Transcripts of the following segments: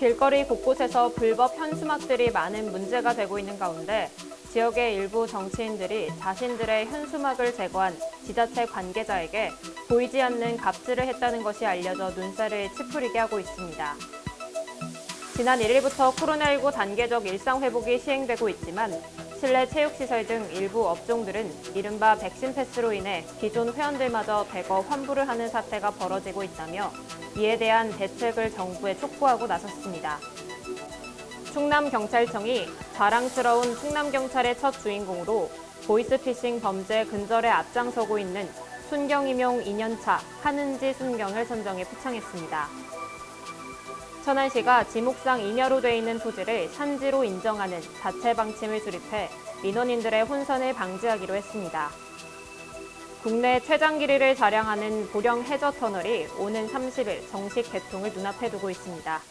길거리 곳곳에서 불법 현수막들이 많은 문제가 되고 있는 가운데 지역의 일부 정치인들이 자신들의 현수막을 제거한 지자체 관계자에게 보이지 않는 갑질을 했다는 것이 알려져 눈살을 찌푸리게 하고 있습니다. 지난 1일부터 코로나19 단계적 일상 회복이 시행되고 있지만 실내 체육시설 등 일부 업종들은 이른바 백신 패스로 인해 기존 회원들마저 대거 환불을 하는 사태가 벌어지고 있다며 이에 대한 대책을 정부에 촉구하고 나섰습니다. 충남경찰청이 자랑스러운 충남경찰의 첫 주인공으로 보이스피싱 범죄 근절에 앞장서고 있는 순경임용 2년차 하는지 순경을 선정해 표창했습니다. 천안시가 지목상 잉여로 돼 있는 토지를 산지로 인정하는 자체 방침을 수립해 민원인들의 혼선을 방지하기로 했습니다. 국내 최장 길이를 자랑하는 보령 해저 터널이 오는 30일 정식 개통을 눈앞에 두고 있습니다.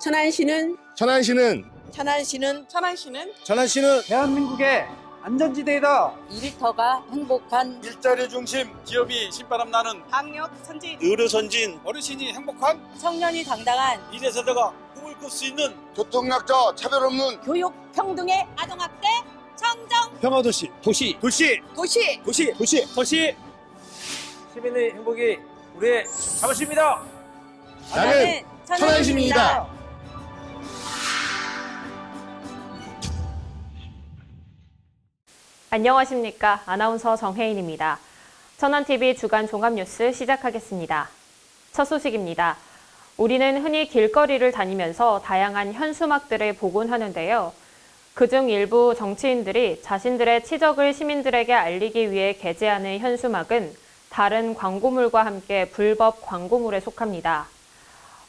천안시는 대한민국의 안전지대이다. 일터가 행복한 일자리 중심, 기업이 신바람 나는 방역 선진, 의료 선진, 어르신이 행복한 청년이 당당한 미래 세대가 꿈을 꿀 수 있는 교통약자 차별 없는 교육 평등의 아동학대 청정 평화도시, 도시, 도시 시민의 행복이 우리의 자부심이다. 나는 천안시민이다. 안녕하십니까. 아나운서 정혜인입니다. 천안TV 주간 종합뉴스 시작하겠습니다. 첫 소식입니다. 우리는 흔히 길거리를 다니면서 다양한 현수막들을 보곤 하는데요. 그중 일부 정치인들이 자신들의 치적을 시민들에게 알리기 위해 게재하는 현수막은 다른 광고물과 함께 불법 광고물에 속합니다.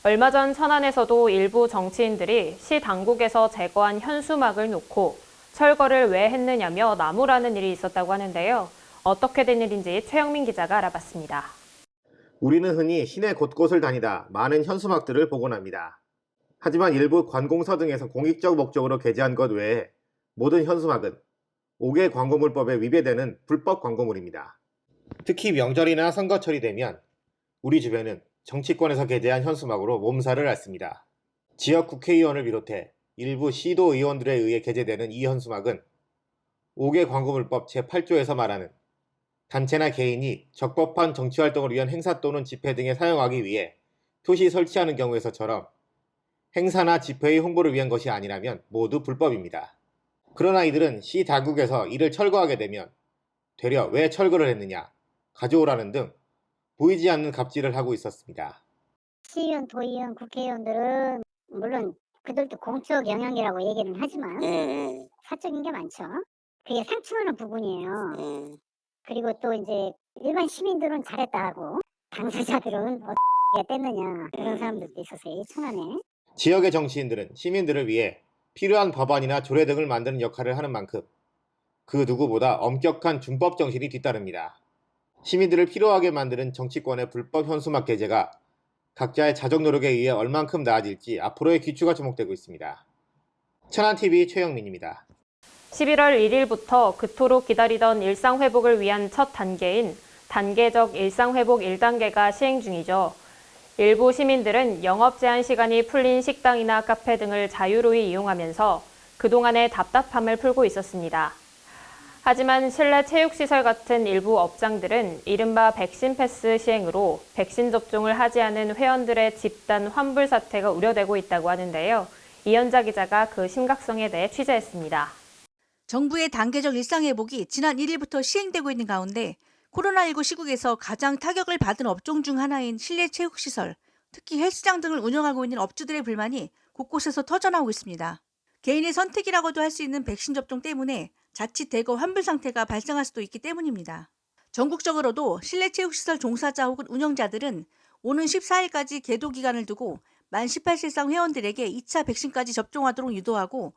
얼마 전 천안에서도 일부 정치인들이 시 당국에서 제거한 현수막을 놓고 철거를 왜 했느냐며 나무라는 일이 있었다고 하는데요. 어떻게 된 일인지 최영민 기자가 알아봤습니다. 우리는 흔히 시내 곳곳을 다니다 많은 현수막들을 보곤 합니다. 하지만 일부 관공서 등에서 공익적 목적으로 게재한 것 외에 모든 현수막은 5개 광고물법에 위배되는 불법 광고물입니다. 특히 명절이나 선거철이 되면 우리 주변은 정치권에서 게재한 현수막으로 몸살을 앓습니다. 지역 국회의원을 비롯해 일부 시도 의원들에 의해 게재되는 이 현수막은 5개 광고물법 제8조에서 말하는 단체나 개인이 적법한 정치활동을 위한 행사 또는 집회 등에 사용하기 위해 표시 설치하는 경우에서처럼 행사나 집회의 홍보를 위한 것이 아니라면 모두 불법입니다. 그러나 이들은 시 당국에서 이를 철거하게 되면 되려 왜 철거를 했느냐, 가져오라는 등 보이지 않는 갑질을 하고 있었습니다. 시의원, 도의원, 국회의원들은 물론 그들도 공적 영향이라고 얘기는 하지만 사적인 게 많죠. 그게 상충하는 부분이에요. 그리고 또 이제 일반 시민들은 잘했다 하고 당사자들은 어떻게 뗐느냐 그런 사람들도 있었어요. 이 천안에. 지역의 정치인들은 시민들을 위해 필요한 법안이나 조례 등을 만드는 역할을 하는 만큼 그 누구보다 엄격한 준법 정신이 뒤따릅니다. 시민들을 필요하게 만드는 정치권의 불법 현수막 게재가 각자의 자정 노력에 의해 얼만큼 나아질지 앞으로의 귀추가 주목되고 있습니다. 천안TV 최영민입니다. 11월 1일부터 그토록 기다리던 일상회복을 위한 첫 단계인 단계적 일상회복 1단계가 시행 중이죠. 일부 시민들은 영업 제한 시간이 풀린 식당이나 카페 등을 자유로이 이용하면서 그동안의 답답함을 풀고 있었습니다. 하지만 실내 체육시설 같은 일부 업장들은 이른바 백신 패스 시행으로 백신 접종을 하지 않은 회원들의 집단 환불 사태가 우려되고 있다고 하는데요. 이현자 기자가 그 심각성에 대해 취재했습니다. 정부의 단계적 일상회복이 지난 1일부터 시행되고 있는 가운데 코로나19 시국에서 가장 타격을 받은 업종 중 하나인 실내 체육시설, 특히 헬스장 등을 운영하고 있는 업주들의 불만이 곳곳에서 터져나오고 있습니다. 개인의 선택이라고도 할 수 있는 백신 접종 때문에 자칫 대거 환불 상태가 발생할 수도 있기 때문입니다. 전국적으로도 실내 체육시설 종사자 혹은 운영자들은 오는 14일까지 계도 기간을 두고 만 18세 이상 회원들에게 2차 백신까지 접종하도록 유도하고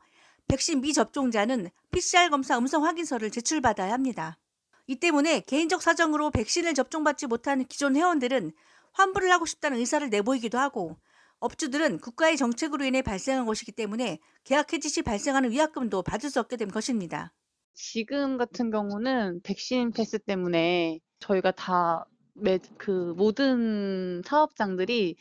백신 미접종자는 PCR 검사 음성 확인서를 제출받아야 합니다. 이 때문에 개인적 사정으로 백신을 접종받지 못하는 기존 회원들은 환불을 하고 싶다는 의사를 내보이기도 하고 업주들은 국가의 정책으로 인해 발생한 것이기 때문에 계약 해지 시 발생하는 위약금도 받을 수 없게 된 것입니다. 지금 같은 경우는 백신 패스 때문에 저희가 다 모든 사업장들이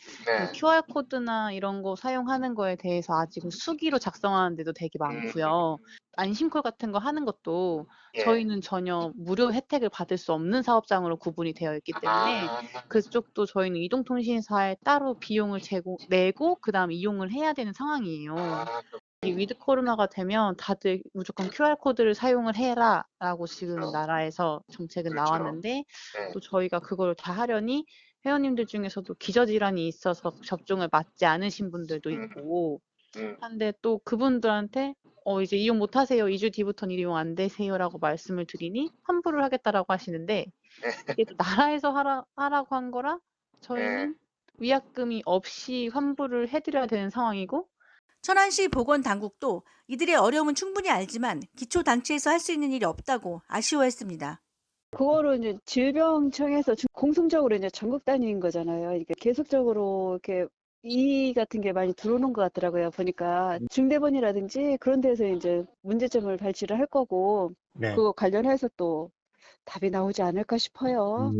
QR 코드나 이런 거 사용하는 거에 대해서 아직은 수기로 작성하는 데도 되게 많고요. 안심콜 같은 거 하는 것도 저희는 전혀 무료 혜택을 받을 수 없는 사업장으로 구분이 되어 있기 때문에 그쪽도 저희는 이동통신사에 따로 비용을 내고 그다음 이용을 해야 되는 상황이에요. 이 위드 코로나가 되면 다들 무조건 QR코드를 사용을 해라라고 지금 나라에서 정책은 나왔는데 또 저희가 그걸 다 하려니 회원님들 중에서도 기저질환이 있어서 접종을 맞지 않으신 분들도 있고 한데 또 그분들한테 이제 이용 못 하세요. 2주 뒤부터는 이용 안 되세요라고 말씀을 드리니 환불을 하겠다라고 하시는데 이게 또 나라에서 하라고 한 거라 저희는 위약금이 없이 환불을 해드려야 되는 상황이고 천안시 보건당국도 이들의 어려움은 충분히 알지만 기초단체에서 할 수 있는 일이 없다고 아쉬워했습니다. 그거를 이제 질병청에서 공통적으로 이제 전국 단위인 거잖아요. 이게 계속적으로 이렇게 이 같은 게 많이 들어오는 것 같더라고요. 보니까 중대본이라든지 그런 데서 이제 문제점을 발치를 할 거고 그거 관련해서 또 답이 나오지 않을까 싶어요.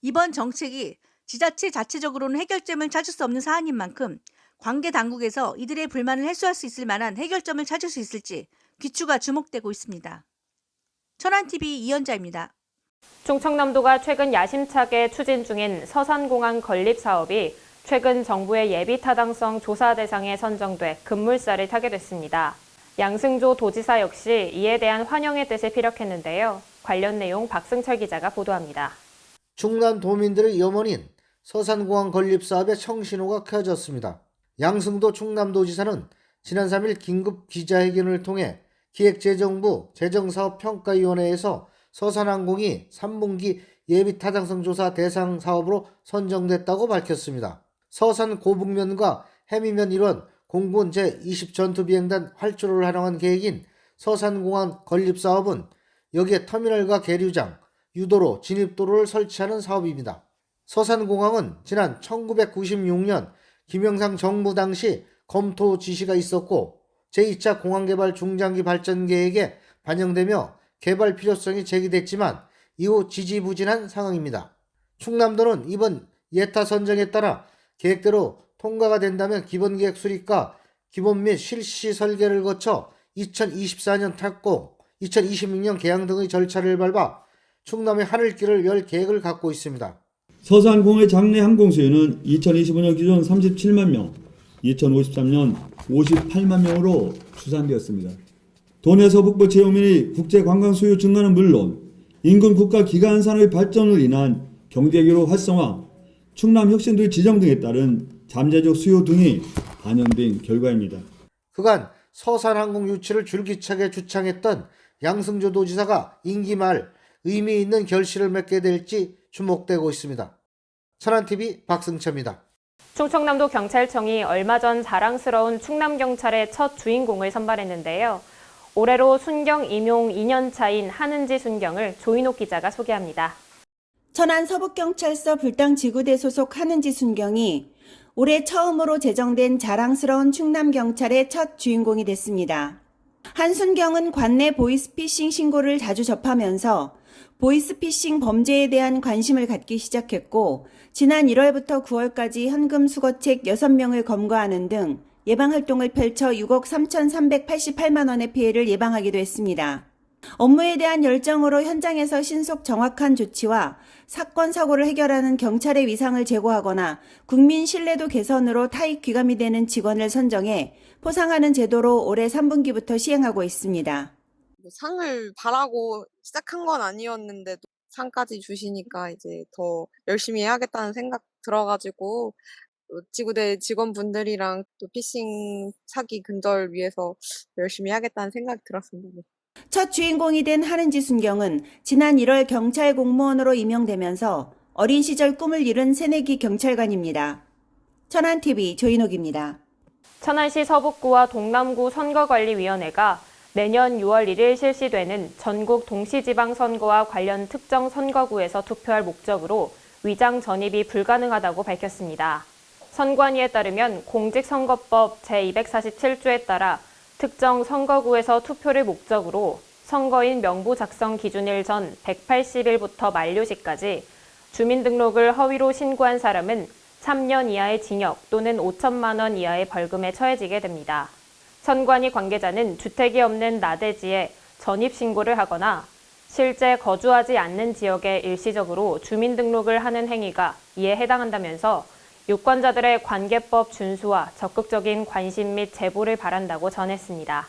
이번 정책이 지자체 자체적으로는 해결점을 찾을 수 없는 사안인 만큼 관계 당국에서 이들의 불만을 해소할 수 있을 만한 해결점을 찾을 수 있을지 귀추가 주목되고 있습니다. 천안TV 이연자입니다. 충청남도가 최근 야심차게 추진 중인 서산공항 건립 사업이 최근 정부의 예비 타당성 조사 대상에 선정돼 급물살을 타게 됐습니다. 양승조 도지사 역시 이에 대한 환영의 뜻을 피력했는데요. 관련 내용 박승철 기자가 보도합니다. 충남 도민들의 염원인 서산공항 건립 사업의 청신호가 켜졌습니다. 양승도 충남도지사는 지난 3일 긴급 기자회견을 통해 기획재정부 재정사업평가위원회에서 서산항공이 3분기 예비타당성 조사 대상 사업으로 선정됐다고 밝혔습니다. 서산 고북면과 해미면 일원 공군 제20전투비행단 활주로를 활용한 계획인 서산공항 건립사업은 여기에 터미널과 계류장, 유도로, 진입도로를 설치하는 사업입니다. 서산공항은 지난 1996년 김영삼 정부 당시 검토 지시가 있었고 제2차 공항개발 중장기 발전 계획에 반영되며 개발 필요성이 제기됐지만 이후 지지부진한 상황입니다. 충남도는 이번 예타 선정에 따라 계획대로 통과가 된다면 기본계획 수립과 기본 및 실시 설계를 거쳐 2024년 착공, 2026년 개항 등의 절차를 밟아 충남의 하늘길을 열 계획을 갖고 있습니다. 서산공의 장내 항공 수요는 2025년 기준 37만 명, 2053년 58만 명으로 추산되었습니다. 도내 서북부 지역민의 국제 관광 수요 증가는 물론 인근 국가 기간 산업의 발전으로 인한 경제기로 활성화, 충남 혁신도의 지정 등에 따른 잠재적 수요 등이 반영된 결과입니다. 그간 서산항공 유치를 줄기차게 주창했던 양승조 도지사가 임기 말 의미 있는 결실을 맺게 될지 주목되고 있습니다. 천안TV 박승철입니다. 충청남도 경찰청이 얼마 전 자랑스러운 충남경찰의 첫 주인공을 선발했는데요. 올해로 순경 임용 2년 차인 하는지 순경을 조인옥 기자가 소개합니다. 천안 서북경찰서 불당지구대 소속 하는지 순경이 올해 처음으로 제정된 자랑스러운 충남경찰의 첫 주인공이 됐습니다. 한순경은 관내 보이스피싱 신고를 자주 접하면서 보이스피싱 범죄에 대한 관심을 갖기 시작했고 지난 1월부터 9월까지 현금 수거책 6명을 검거하는 등 예방활동을 펼쳐 6억 3,388만 원의 피해를 예방하기도 했습니다. 업무에 대한 열정으로 현장에서 신속 정확한 조치와 사건, 사고를 해결하는 경찰의 위상을 제고하거나 국민 신뢰도 개선으로 타익 귀감이 되는 직원을 선정해 포상하는 제도로 올해 3분기부터 시행하고 있습니다. 상을 바라고 시작한 건 아니었는데도 상까지 주시니까 이제 더 열심히 해야겠다는 생각 들어가지고 지구대 직원분들이랑 또 피싱 사기 근절 위해서 열심히 해야겠다는 생각이 들었습니다. 첫 주인공이 된 하는지 순경은 지난 1월 경찰 공무원으로 임용되면서 어린 시절 꿈을 이룬 새내기 경찰관입니다. 천안TV 조인옥입니다. 천안시 서북구와 동남구 선거관리위원회가 내년 6월 1일 실시되는 전국 동시지방선거와 관련 특정 선거구에서 투표할 목적으로 위장 전입이 불가능하다고 밝혔습니다. 선관위에 따르면 공직선거법 제247조에 따라 특정 선거구에서 투표를 목적으로 선거인 명부 작성 기준일 전 180일부터 만료 시까지 주민등록을 허위로 신고한 사람은 3년 이하의 징역 또는 5천만 원 이하의 벌금에 처해지게 됩니다. 선관위 관계자는 주택이 없는 나대지에 전입신고를 하거나 실제 거주하지 않는 지역에 일시적으로 주민등록을 하는 행위가 이에 해당한다면서 유권자들의 관계법 준수와 적극적인 관심 및 제보를 바란다고 전했습니다.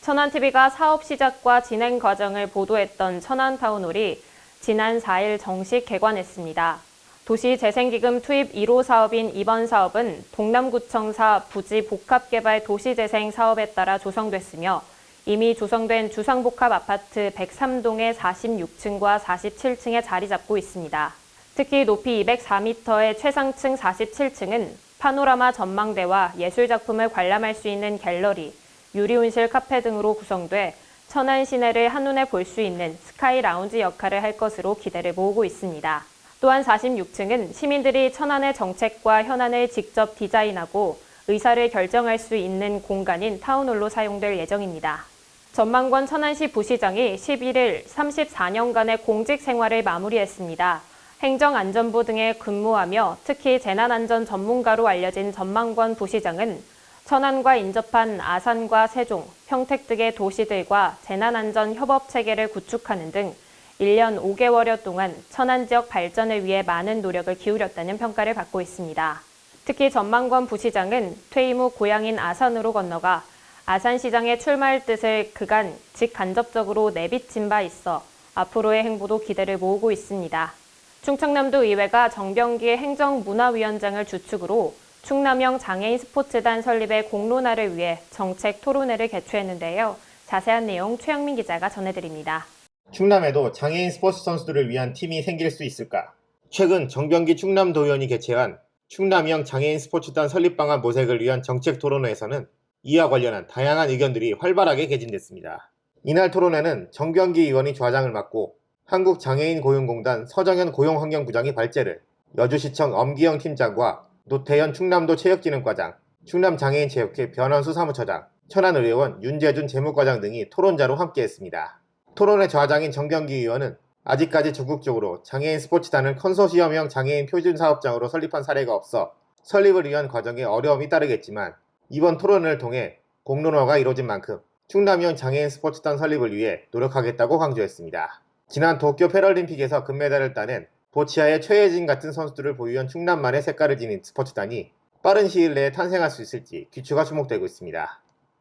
천안TV가 사업 시작과 진행 과정을 보도했던 천안타운홀이 지난 4일 정식 개관했습니다. 도시재생기금 투입 1호 사업인 이번 사업은 동남구청사 부지 복합개발 도시재생 사업에 따라 조성됐으며 이미 조성된 주상복합 아파트 103동의 46층과 47층에 자리 잡고 있습니다. 특히 높이 204m의 최상층 47층은 파노라마 전망대와 예술작품을 관람할 수 있는 갤러리, 유리온실 카페 등으로 구성돼 천안 시내를 한눈에 볼 수 있는 스카이 라운지 역할을 할 것으로 기대를 모으고 있습니다. 또한 46층은 시민들이 천안의 정책과 현안을 직접 디자인하고 의사를 결정할 수 있는 공간인 타운홀로 사용될 예정입니다. 전망권 천안시 부시장이 11일 34년간의 공직 생활을 마무리했습니다. 행정안전부 등에 근무하며 특히 재난안전 전문가로 알려진 전망권 부시장은 천안과 인접한 아산과 세종, 평택 등의 도시들과 재난안전 협업체계를 구축하는 등 1년 5개월여 동안 천안 지역 발전을 위해 많은 노력을 기울였다는 평가를 받고 있습니다. 특히 전망권 부시장은 퇴임 후 고향인 아산으로 건너가 아산시장에 출마할 뜻을 그간 직간접적으로 내비친 바 있어 앞으로의 행보도 기대를 모으고 있습니다. 충청남도 의회가 정병기 행정문화위원장을 주축으로 충남형 장애인 스포츠단 설립의 공론화를 위해 정책 토론회를 개최했는데요. 자세한 내용 최영민 기자가 전해드립니다. 충남에도 장애인 스포츠 선수들을 위한 팀이 생길 수 있을까? 최근 정병기 충남도의원이 개최한 충남형 장애인 스포츠단 설립 방안 모색을 위한 정책 토론회에서는 이와 관련한 다양한 의견들이 활발하게 개진됐습니다. 이날 토론회는 정병기 의원이 좌장을 맡고 한국장애인고용공단 서정현 고용환경부장이 발제를, 여주시청 엄기영 팀장과 노태현 충남도 체육진흥과장, 충남장애인체육회 변원수 사무처장, 천안의료원 윤재준 재무과장 등이 토론자로 함께했습니다. 토론회 좌장인 정병기 의원은 아직까지 전국적으로 장애인 스포츠단을 컨소시엄형 장애인 표준사업장으로 설립한 사례가 없어 설립을 위한 과정에 어려움이 따르겠지만 이번 토론을 통해 공론화가 이뤄진 만큼 충남형 장애인 스포츠단 설립을 위해 노력하겠다고 강조했습니다. 지난 도쿄 패럴림픽에서 금메달을 따낸 보치아의 최혜진 같은 선수들을 보유한 충남만의 색깔을 지닌 스포츠단이 빠른 시일 내에 탄생할 수 있을지 귀추가 주목되고 있습니다.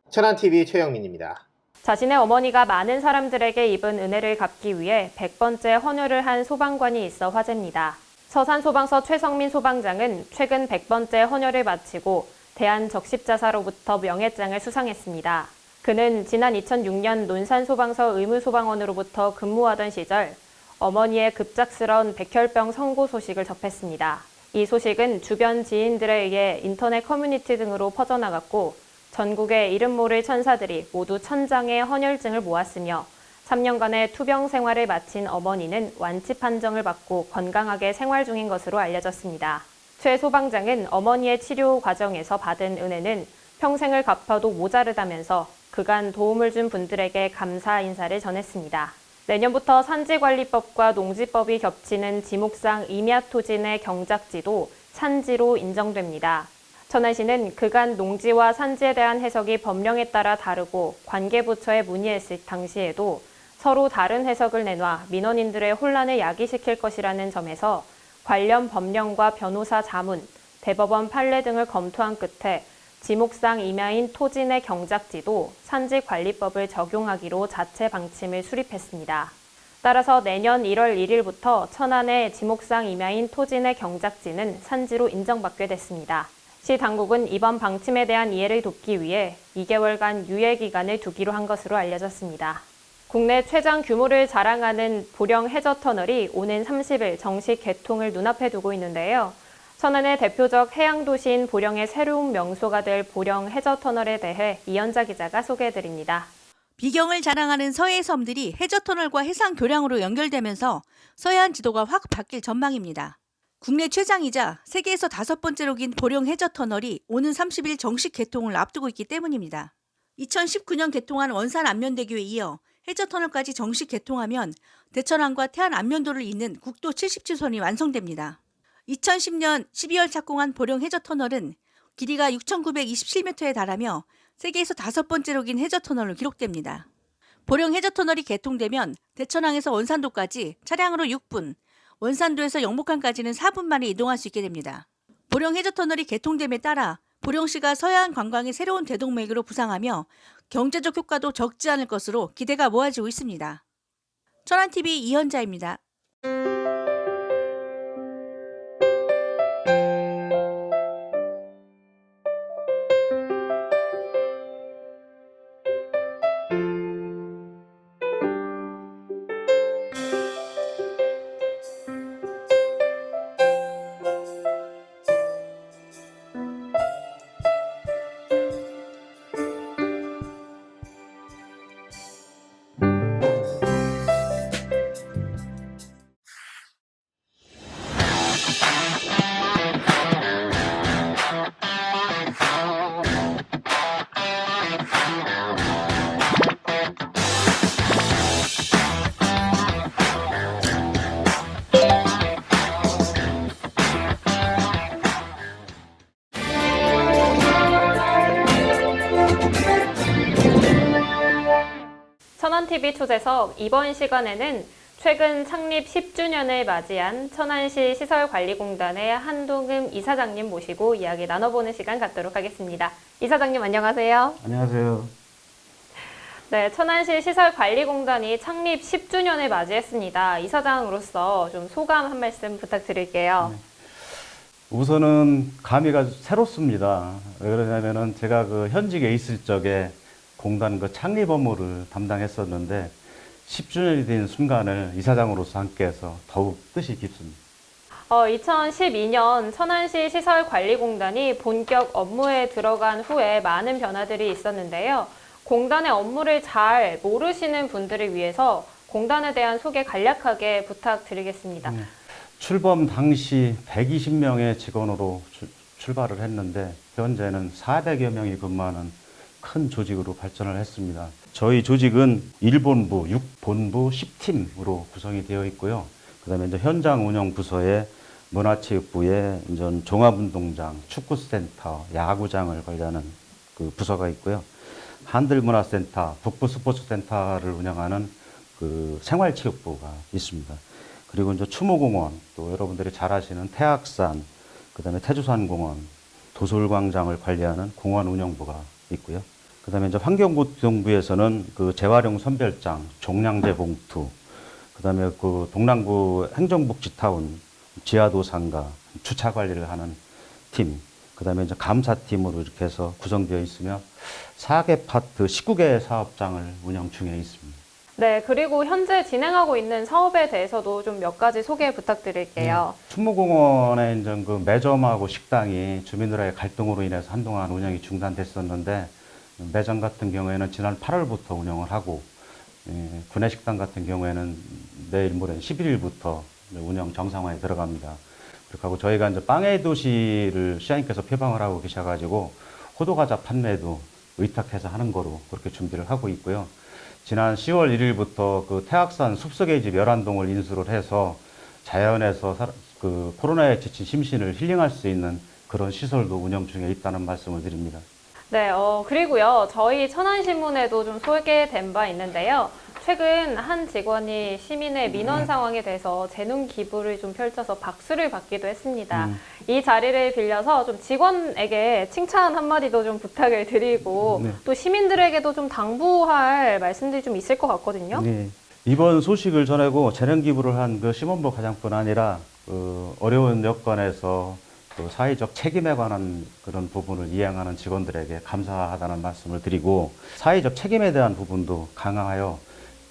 천안TV 최영민입니다. 자신의 어머니가 많은 사람들에게 입은 은혜를 갚기 위해 100번째 헌혈을 한 소방관이 있어 화제입니다. 서산소방서 최성민 소방장은 최근 100번째 헌혈을 마치고 대한적십자사로부터 명예장을 수상했습니다. 그는 지난 2006년 논산소방서 의무소방원으로부터 근무하던 시절 어머니의 급작스러운 백혈병 선고 소식을 접했습니다. 이 소식은 주변 지인들에 의해 인터넷 커뮤니티 등으로 퍼져나갔고 전국의 이름 모를 천사들이 모두 1000장의 헌혈증을 모았으며 3년간의 투병 생활을 마친 어머니는 완치 판정을 받고 건강하게 생활 중인 것으로 알려졌습니다. 최 소방장은 어머니의 치료 과정에서 받은 은혜는 평생을 갚아도 모자르다면서 그간 도움을 준 분들에게 감사 인사를 전했습니다. 내년부터 산지관리법과 농지법이 겹치는 지목상 임야토진의 경작지도 산지로 인정됩니다. 천안시는 그간 농지와 산지에 대한 해석이 법령에 따라 다르고 관계부처에 문의했을 당시에도 서로 다른 해석을 내놔 민원인들의 혼란을 야기시킬 것이라는 점에서 관련 법령과 변호사 자문, 대법원 판례 등을 검토한 끝에 지목상 임야인 토진의 경작지도 산지관리법을 적용하기로 자체 방침을 수립했습니다. 따라서 내년 1월 1일부터 천안의 지목상 임야인 토진의 경작지는 산지로 인정받게 됐습니다. 시 당국은 이번 방침에 대한 이해를 돕기 위해 2개월간 유예 기간을 두기로 한 것으로 알려졌습니다. 국내 최장 규모를 자랑하는 보령 해저터널이 오는 30일 정식 개통을 눈앞에 두고 있는데요. 천안의 대표적 해양도시인 보령의 새로운 명소가 될 보령 해저터널에 대해 이현자 기자가 소개해드립니다. 비경을 자랑하는 서해 섬들이 해저터널과 해상 교량으로 연결되면서 서해안 지도가 확 바뀔 전망입니다. 국내 최장이자 세계에서 5번째로 긴 보령 해저터널이 오는 30일 정식 개통을 앞두고 있기 때문입니다. 2019년 개통한 원산 안면대교에 이어 해저터널까지 정식 개통하면 대천항과 태안 안면도를 잇는 국도 77선이 완성됩니다. 2010년 12월 착공한 보령 해저터널은 길이가 6,927m에 달하며 세계에서 5번째로 긴 해저터널로 기록됩니다. 보령 해저터널이 개통되면 대천항에서 원산도까지 차량으로 6분, 원산도에서 영목항까지는 4분 만에 이동할 수 있게 됩니다. 보령 해저터널이 개통됨에 따라 보령시가 서해안 관광의 새로운 대동맥으로 부상하며 경제적 효과도 적지 않을 것으로 기대가 모아지고 있습니다. 천안TV 이현자입니다. 천안TV 초대석 이번 시간에는 최근 창립 10주년을 맞이한 천안시 시설관리공단의 한동흠 이사장님 모시고 이야기 나눠보는 시간 갖도록 하겠습니다. 이사장님 안녕하세요. 안녕하세요. 네, 천안시 시설관리공단이 창립 10주년을 맞이했습니다. 이사장으로서 좀 소감 한 말씀 부탁드릴게요. 우선은 감회가 새롭습니다. 왜 그러냐면은 제가 그 현직에 있을 적에 공단 그 창립 업무를 담당했었는데 10주년이 된 순간을 이사장으로서 함께해서 더욱 뜻이 깊습니다. 2012년 천안시 시설관리공단이 본격 업무에 들어간 후에 많은 변화들이 있었는데요. 공단의 업무를 잘 모르시는 분들을 위해서 공단에 대한 소개 간략하게 부탁드리겠습니다. 출범 당시 120명의 직원으로 출발을 했는데 현재는 400여 명이 근무하는 큰 조직으로 발전을 했습니다. 저희 조직은 1본부, 6본부, 10팀으로 구성이 되어 있고요. 그다음에 이제 현장 운영 부서에 문화체육부에 이제 종합운동장, 축구센터, 야구장을 관리하는 그 부서가 있고요. 한들문화센터, 북부스포츠센터를 운영하는 그 생활체육부가 있습니다. 그리고 이제 추모공원, 또 여러분들이 잘 아시는 태악산, 그다음에 태주산공원, 도솔광장을 관리하는 공원운영부가 있고요. 그다음에 이제 환경보건부에서는 그 재활용 선별장, 종량제 봉투, 그다음에 그 동남구 행정복지타운, 지하도상가, 주차 관리를 하는 팀, 그다음에 이제 감사팀으로 이렇게 해서 구성되어 있으며 4개 파트 19개 사업장을 운영 중에 있습니다. 네, 그리고 현재 진행하고 있는 사업에 대해서도 좀 몇 가지 소개 부탁드릴게요. 충무공원에 이제 그 매점하고 식당이 주민들의 갈등으로 인해서 한동안 운영이 중단됐었는데 매점 같은 경우에는 지난 8월부터 운영을 하고 구내식당 같은 경우에는 내일 모레 11일부터 운영 정상화에 들어갑니다. 그렇게 하고 저희가 이제 빵의 도시를 시장님께서 표방을 하고 계셔가지고 호두과자 판매도 의탁해서 하는 거로 그렇게 준비를 하고 있고요. 지난 10월 1일부터 그 태악산 숲속의 집 11동을 인수를 해서 자연에서 그 코로나에 지친 심신을 힐링할 수 있는 그런 시설도 운영 중에 있다는 말씀을 드립니다. 네, 그리고요, 저희 천안신문에도 좀 소개된 바 있는데요. 최근 한 직원이 시민의 민원 상황에 대해서 재능 기부를 좀 펼쳐서 박수를 받기도 했습니다. 이 자리를 빌려서 좀 직원에게 칭찬 한마디도 좀 부탁을 드리고 또 시민들에게도 좀 당부할 말씀들이 좀 있을 것 같거든요. 네. 이번 소식을 전하고 재능 기부를 한 그 심원보 과장뿐 아니라 그 어려운 여건에서 또 사회적 책임에 관한 그런 부분을 이행하는 직원들에게 감사하다는 말씀을 드리고 사회적 책임에 대한 부분도 강화하여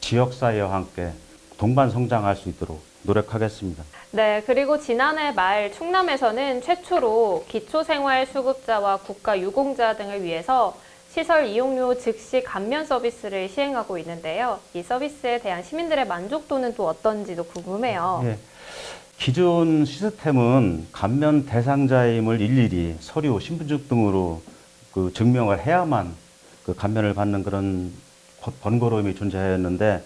지역사회와 함께 동반 성장할 수 있도록 노력하겠습니다. 네, 그리고 지난해 말 충남에서는 최초로 기초생활수급자와 국가유공자 등을 위해서 시설 이용료 즉시 감면 서비스를 시행하고 있는데요. 이 서비스에 대한 시민들의 만족도는 또 어떤지도 궁금해요. 네. 기존 시스템은 감면 대상자임을 일일이 서류, 신분증 등으로 그 증명을 해야만 그 감면을 받는 그런 번거로움이 존재했는데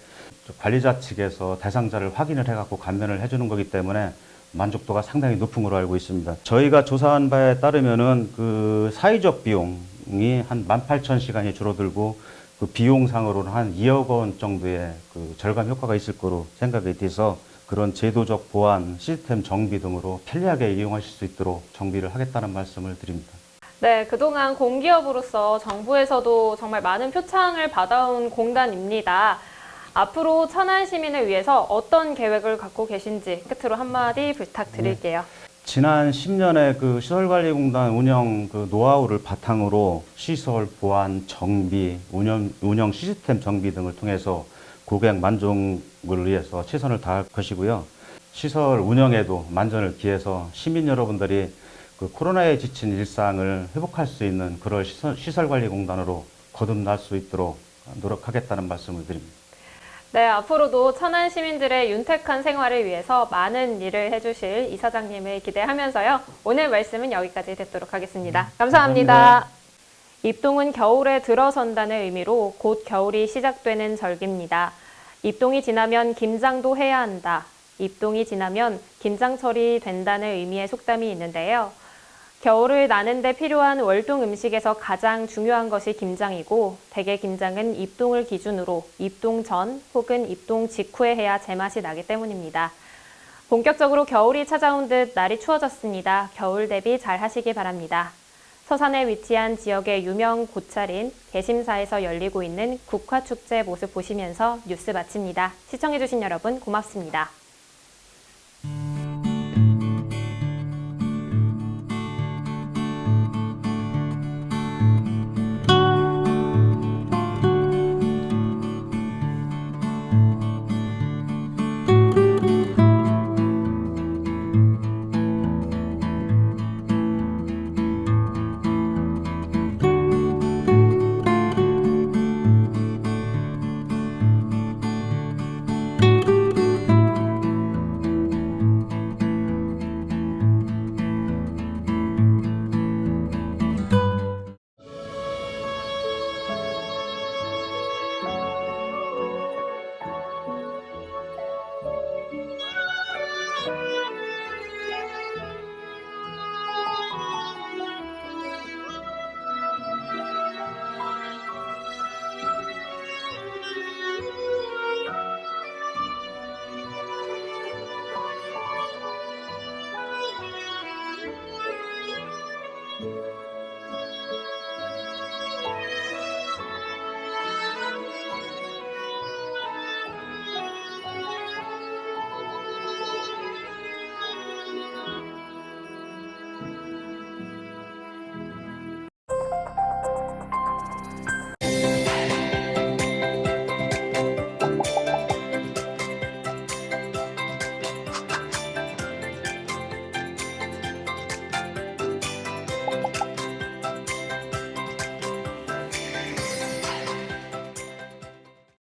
관리자 측에서 대상자를 확인을 해갖고 감면을 해주는 거기 때문에 만족도가 상당히 높은 걸로 알고 있습니다. 저희가 조사한 바에 따르면은 그 사회적 비용이 한 18,000시간이 줄어들고 그 비용상으로는 한 2억 원 정도의 그 절감 효과가 있을 거로 생각이 돼서 그런 제도적 보완, 시스템 정비 등으로 편리하게 이용하실 수 있도록 정비를 하겠다는 말씀을 드립니다. 네, 그동안 공기업으로서 정부에서도 정말 많은 표창을 받아온 공단입니다. 앞으로 천안 시민을 위해서 어떤 계획을 갖고 계신지 끝으로 한마디 부탁드릴게요. 지난 10년의 그 시설관리공단 운영 그 노하우를 바탕으로 시설 보안, 정비, 운영 시스템 정비 등을 통해서 고객 만족을 위해서 최선을 다할 것이고요. 시설 운영에도 만전을 기해서 시민 여러분들이 그 코로나에 지친 일상을 회복할 수 있는 그런 시설관리공단으로 거듭날 수 있도록 노력하겠다는 말씀을 드립니다. 네, 앞으로도 천안 시민들의 윤택한 생활을 위해서 많은 일을 해주실 이사장님을 기대하면서요. 오늘 말씀은 여기까지 듣도록 하겠습니다. 감사합니다. 입동은 겨울에 들어선다는 의미로 곧 겨울이 시작되는 절기입니다. 입동이 지나면 김장도 해야 한다. 입동이 지나면 김장철이 된다는 의미의 속담이 있는데요. 겨울을 나는 데 필요한 월동 음식에서 가장 중요한 것이 김장이고 대개 김장은 입동을 기준으로 입동 전 혹은 입동 직후에 해야 제맛이 나기 때문입니다. 본격적으로 겨울이 찾아온 듯 날이 추워졌습니다. 겨울 대비 잘 하시기 바랍니다. 서산에 위치한 지역의 유명 고찰인 개심사에서 열리고 있는 국화축제 모습 보시면서 뉴스 마칩니다. 시청해주신 여러분 고맙습니다.